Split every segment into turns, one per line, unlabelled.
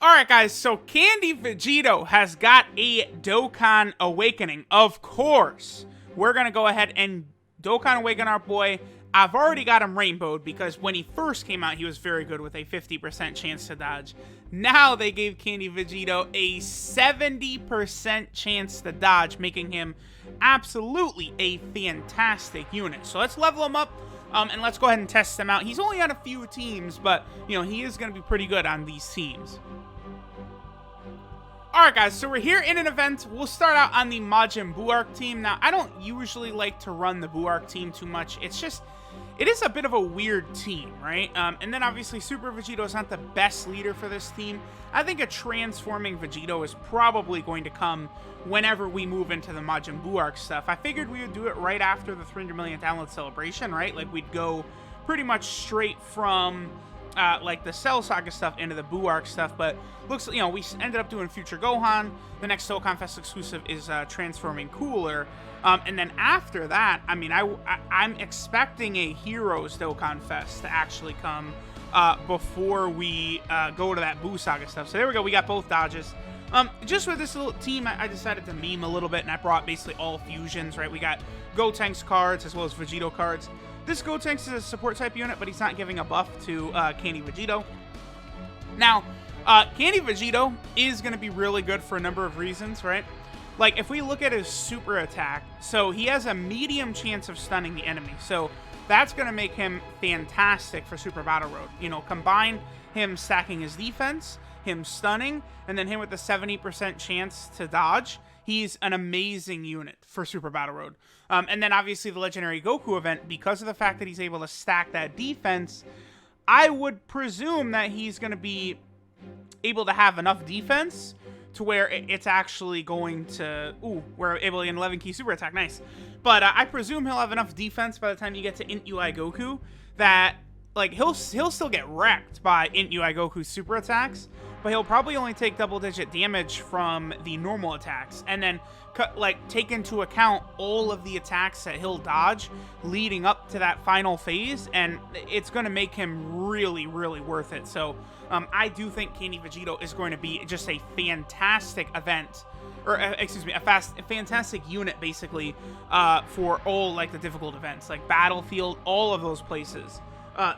Alright guys, so Candy Vegito has got a Dokkan Awakening. Of course, we're going to go ahead and Dokkan Awaken our boy. I've already got him rainbowed because when he first came out, he was very good with a 50% chance to dodge. Now they gave Candy Vegito a 70% chance to dodge, making him absolutely a fantastic unit. So let's level him up. And let's go ahead and test him out. He's only on a few teams, but, you know, he is going to be pretty good on these teams. Alright guys, so we're here in an event. We'll start out on the Majin Buu Arc team. Now, I don't usually like to run the Buu Arc team too much. It's just, it is a bit of a weird team, right? And then obviously Super Vegito is not the best leader for this team. I think a transforming Vegito is probably going to come whenever we move into the Majin Buu Arc stuff. I figured we would do it right after the 300 million download celebration, right? Like we'd go pretty much straight from like the Cell Saga stuff into the Buu Arc stuff, but looks, you know, we ended up doing Future Gohan. The next Dokkan Fest exclusive is Transforming Cooler, and then after that, I mean, I'm expecting a Heroes Dokkan Fest to actually come before we go to that Buu Saga stuff. So there we go, we got both dodges. Just with this little team, I decided to meme a little bit, and I brought basically all fusions, right? We got Gotenks cards as well as Vegito cards. This Gotenks is a support type unit, but he's not giving a buff to Candy Vegito. Now, Candy Vegito is going to be really good for a number of reasons, right? Like, if we look at his super attack, so he has a medium chance of stunning the enemy. So that's going to make him fantastic for Super Battle Road. You know, combine him stacking his defense, him stunning, and then him with the 70% chance to dodge. He's an amazing unit for Super Battle Road. And then obviously the Legendary Goku event, because of the fact that he's able to stack that defense, I would presume that he's going to be able to have enough defense to where it's actually going to... Ooh, we're able to get an 11 key super attack. Nice. But I presume he'll have enough defense by the time you get to Int UI Goku that, like, he'll still get wrecked by Int UI Goku's super attacks, but he'll probably only take double-digit damage from the normal attacks, and then like take into account all of the attacks that he'll dodge leading up to that final phase, and it's going to make him really, really worth it. So I do think Candy Vegito is going to be just a fantastic event, or excuse me, a fantastic unit basically for all like the difficult events, like Battlefield, all of those places.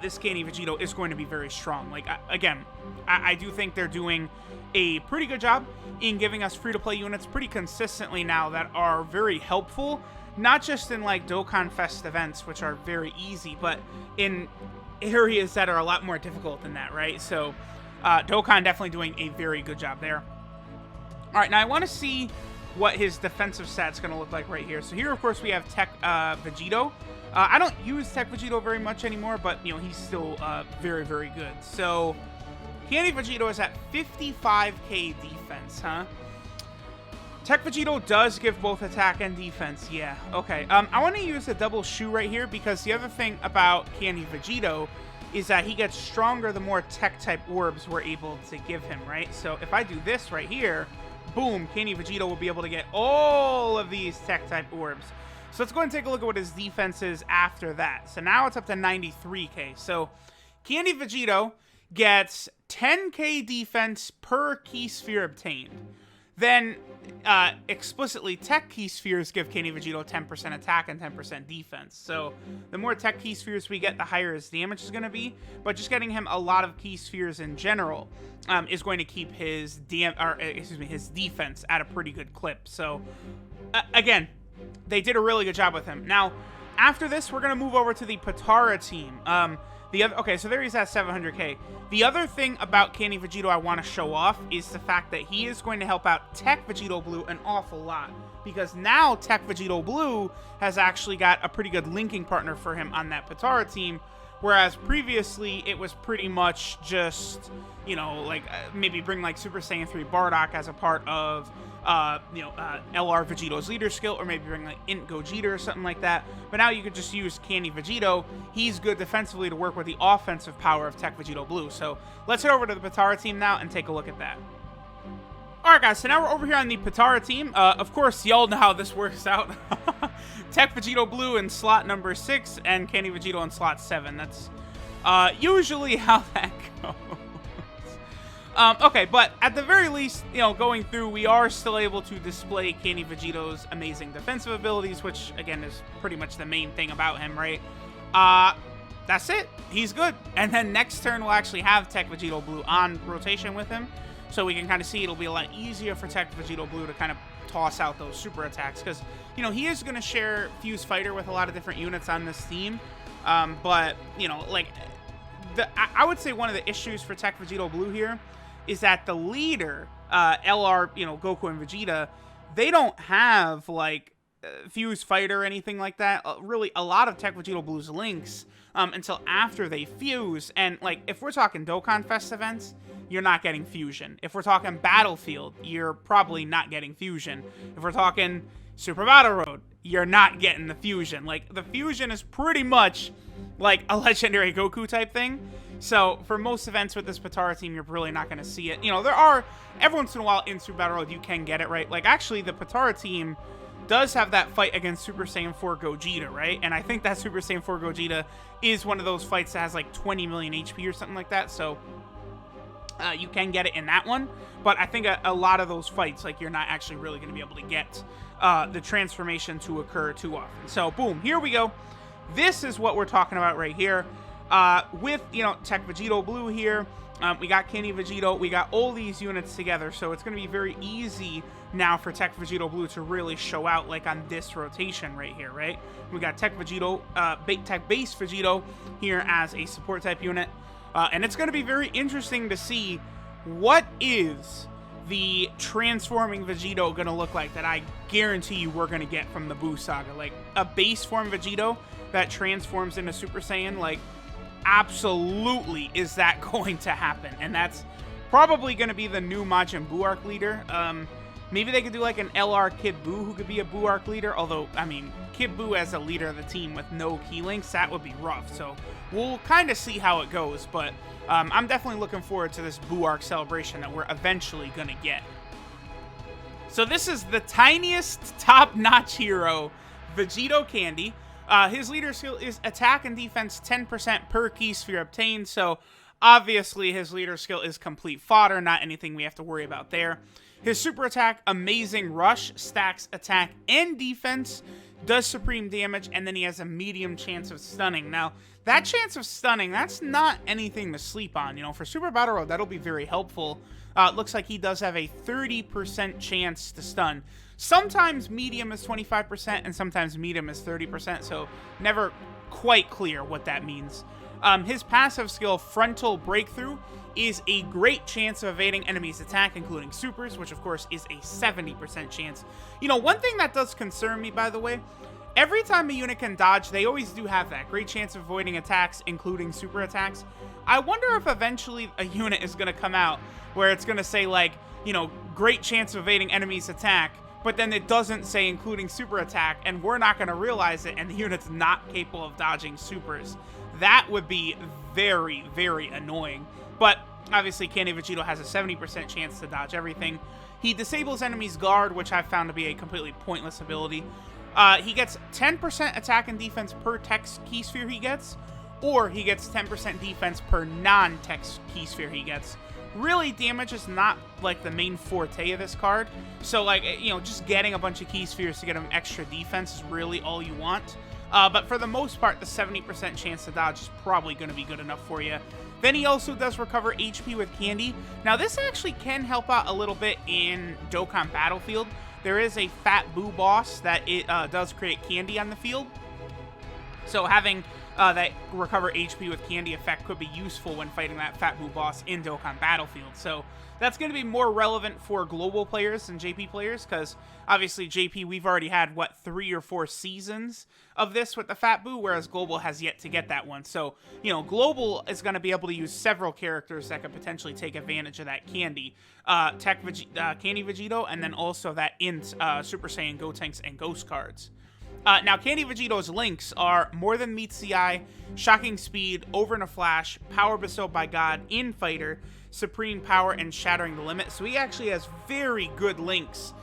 This Candy Vegito is going to be very strong. Like, again, I do think they're doing a pretty good job in giving us free-to-play units pretty consistently now that are very helpful, not just in, like, Dokkan Fest events, which are very easy, but in areas that are a lot more difficult than that, right? So, Dokkan definitely doing a very good job there. All right, now I want to see what his defensive stats going to look like right here. So here, of course, we have Tech Vegito. I don't use Tech Vegito very much anymore, but, you know, he's still very, very good. So, Candy Vegito is at 55k defense, huh? Tech Vegito does give both attack and defense, yeah. Okay, I want to use a double shoe right here because the other thing about Candy Vegito is that he gets stronger the more Tech-type orbs we're able to give him, right? So, if I do this right here, boom, Candy Vegito will be able to get all of these Tech-type orbs. So let's go ahead and take a look at what his defense is after that. So now it's up to 93k. So Candy Vegito gets 10k defense per key sphere obtained. Then explicitly Tech key spheres give Candy Vegito 10% attack and 10% defense. So the more Tech key spheres we get, the higher his damage is going to be. But just getting him a lot of key spheres in general is going to keep his his defense at a pretty good clip. So again, they did a really good job with him. Now, after this, we're going to move over to the Potara team. Okay, so there he's at 700k. The other thing about Candy Vegito I want to show off is the fact that he is going to help out Tech Vegito Blue an awful lot. Because now Tech Vegito Blue has actually got a pretty good linking partner for him on that Potara team. Whereas previously, it was pretty much just, you know, like maybe bring like Super Saiyan 3 Bardock as a part of LR Vegito's leader skill, or maybe bring like Int Gogeta or something like that. But now you could just use Candy Vegito. He's good defensively to work with the offensive power of Tech Vegito Blue. So let's head over to the Potara team now and take a look at that. Alright guys, so now we're over here on the Potara team. Of course, y'all know how this works out. Tech Vegito Blue in slot number 6 and Candy Vegito in slot 7. That's usually how that goes. Okay, but at the very least, you know, going through, we are still able to display Candy Vegito's amazing defensive abilities, which, again, is pretty much the main thing about him, right? That's it. He's good. And then next turn, we'll actually have Tech Vegito Blue on rotation with him, so we can kind of see it'll be a lot easier for Tech Vegito Blue to kind of toss out those super attacks, because, you know, he is going to share Fuse Fighter with a lot of different units on this team, but, you know, like, I would say one of the issues for Tech Vegito Blue here is that the leader, LR, you know, Goku and Vegeta, they don't have, like, Fuse Fighter or anything like that. Really, a lot of Tech Vegito Blue's links until after they fuse. And, like, if we're talking Dokkan Fest events, you're not getting fusion. If we're talking Battlefield, you're probably not getting fusion. If we're talking Super Battle Road, you're not getting the fusion. Like, the fusion is pretty much like a legendary Goku type thing. So for most events with this Potara team, you're really not going to see it. You know, there are, every once in a while in Super Battle Road, you can get it, right? Like, actually, the Potara team does have that fight against Super Saiyan 4 Gogeta, right? And I think that Super Saiyan 4 Gogeta is one of those fights that has like 20 million HP or something like that. So you can get it in that one. But I think a lot of those fights, like, you're not actually really going to be able to get the transformation to occur too often. So boom, here we go. This is what we're talking about right here. With, you know, Tech Vegito Blue here, we got Candy Vegito, we got all these units together, so it's going to be very easy now for Tech Vegito Blue to really show out, like, on this rotation right here, right? We got Tech Vegito, Tech Base Vegito here as a support type unit, and it's going to be very interesting to see what is the transforming Vegito going to look like that I guarantee you we're going to get from the Buu Saga. Like, a base form Vegito that transforms into Super Saiyan, like, absolutely is that going to happen. And that's probably going to be the new Majin Buu arc leader. Maybe they could do like an LR Kid Buu who could be a Buu arc leader, although, I mean, Kid Buu as a leader of the team with no key links, that would be rough. So we'll kind of see how it goes, but I'm definitely looking forward to this Buu arc celebration that we're eventually going to get. So this is the tiniest top-notch hero, Vegito Candy. His leader skill is attack and defense 10% per key sphere obtained, so obviously his leader skill is complete fodder, not anything we have to worry about there. His super attack, Amazing Rush, stacks attack and defense, does supreme damage, and then he has a medium chance of stunning. Now, that chance of stunning, that's not anything to sleep on. You know, for Super Battle Road, that'll be very helpful. It looks like he does have a 30% chance to stun. Sometimes medium is 25% and sometimes medium is 30%, so never quite clear what that means. His passive skill, Frontal Breakthrough, is a great chance of evading enemies' attack, including supers, which of course is a 70% chance. You know, one thing that does concern me, by the way, every time a unit can dodge, they always do have that great chance of avoiding attacks, including super attacks. I wonder if eventually a unit is going to come out where it's going to say, like, you know, great chance of evading enemies' attack, but then it doesn't say including super attack, and we're not going to realize it, and the unit's not capable of dodging supers. That would be very, very annoying. But obviously, Candy Vegito has a 70% chance to dodge everything. He disables enemies' guard, which I've found to be a completely pointless ability. He gets 10% attack and defense per text key sphere he gets, or he gets 10% defense per non-text key sphere he gets. Really, damage is not, like, the main forte of this card. So, like, you know, just getting a bunch of key spheres to get him extra defense is really all you want. But for the most part, the 70% chance to dodge is probably going to be good enough for you. Then he also does recover HP with Candy. Now, this actually can help out a little bit in Dokkan Battlefield. There is a Fat Buu boss that it does create Candy on the field. So having that recover HP with Candy effect could be useful when fighting that Fat Buu boss in Dokkan Battlefield. So that's going to be more relevant for global players than JP players, because obviously JP, we've already had, what, 3 or 4 seasons of this with the Fat Buu, whereas global has yet to get that one. So, you know, global is going to be able to use several characters that could potentially take advantage of that Candy. Candy Vegito, and then also that in Super Saiyan Gotenks and Ghost cards. Now, Candy Vegito's links are More Than Meets the Eye, Shocking Speed, Over in a Flash, Power Bestowed by God, In Fighter, Supreme Power, and Shattering the Limit. So he actually has very good links,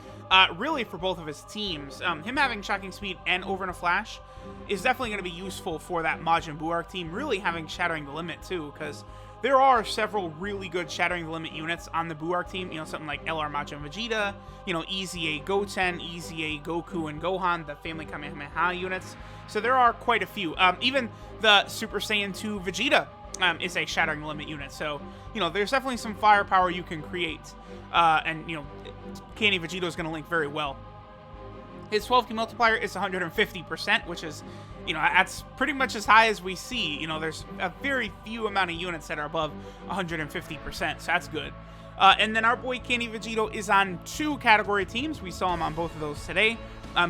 really, for both of his teams. Him having Shocking Speed and Over in a Flash is definitely going to be useful for that Majin Buu arc team. Really having Shattering the Limit, too, because there are several really good Shattering the Limit units on the Buu Arc team. You know, something like LR Majin Vegeta, you know, Easy A Goten, Easy A Goku and Gohan, the Family Kamehameha units. So there are quite a few. Even the Super Saiyan 2 Vegeta is a Shattering the Limit unit. So, you know, there's definitely some firepower you can create. And, you know, Candy Vegito is going to link very well. His 12 key multiplier is 150%, which is, you know, that's pretty much as high as we see. You know, there's a very few amount of units that are above 150%, so that's good. And then our boy Candy Vegito is on 2 category teams. We saw him on both of those today.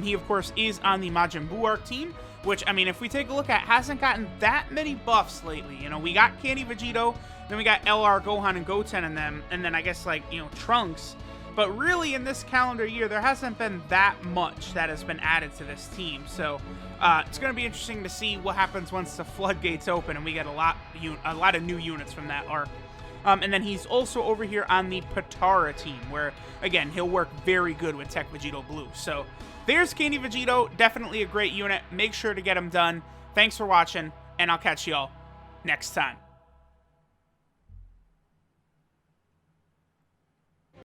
He, of course, is on the Majin Buu Arc team, which, I mean, if we take a look at, hasn't gotten that many buffs lately. You know, we got Candy Vegito, then we got LR, Gohan, and Goten in them, and then I guess, like, you know, Trunks. But really, in this calendar year, there hasn't been that much that has been added to this team. So it's going to be interesting to see what happens once the floodgates open and we get a lot of new units from that arc. And then he's also over here on the Potara team, where, again, he'll work very good with Tech Vegito Blue. So there's Candy Vegito, definitely a great unit. Make sure to get him done. Thanks for watching, and I'll catch y'all next time.